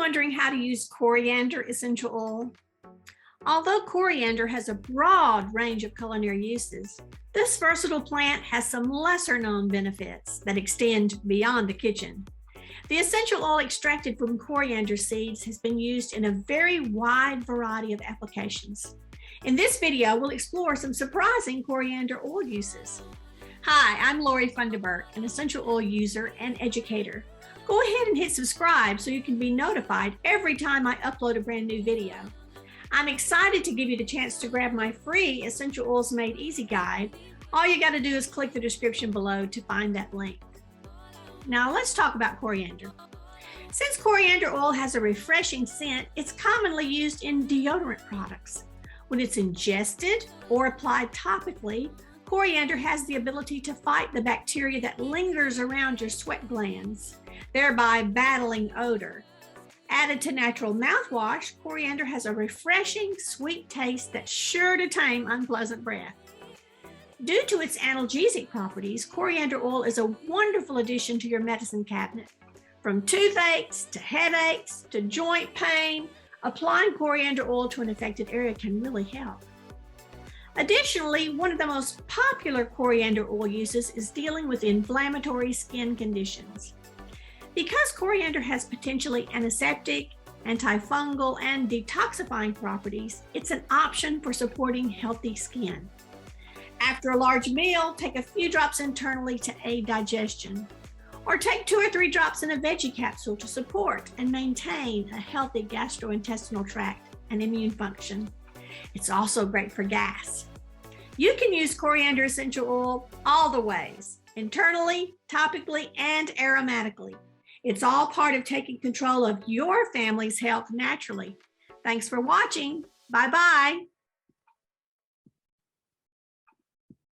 wondering how to use coriander essential oil? Although coriander has a broad range of culinary uses, this versatile plant has some lesser known benefits that extend beyond the kitchen. The essential oil extracted from coriander seeds has been used in a very wide variety of applications. In this video, we'll explore some surprising coriander oil uses. Hi, I'm Lori Funderburk, an essential oil user and educator. Go ahead and hit subscribe so you can be notified every time I upload a brand new video. I'm excited to give you the chance to grab my free Essential Oils Made Easy guide. All you got to do is click the description below to find that link. Now let's talk about coriander. Since coriander oil has a refreshing scent, it's commonly used in deodorant products. When it's ingested or applied topically, coriander has the ability to fight the bacteria that lingers around your sweat glands, thereby battling odor. Added to natural mouthwash, coriander has a refreshing, sweet taste that's sure to tame unpleasant breath. Due to its analgesic properties, coriander oil is a wonderful addition to your medicine cabinet. From toothaches to headaches to joint pain, applying coriander oil to an affected area can really help. Additionally, one of the most popular coriander oil uses is dealing with inflammatory skin conditions. Because coriander has potentially antiseptic, antifungal, and detoxifying properties, it's an option for supporting healthy skin. After a large meal, take a few drops internally to aid digestion, or take 2 or 3 drops in a veggie capsule to support and maintain a healthy gastrointestinal tract and immune function. It's also great for gas. You can use coriander essential oil all the ways, internally, topically, and aromatically. It's all part of taking control of your family's health naturally. Thanks for watching. Bye-bye.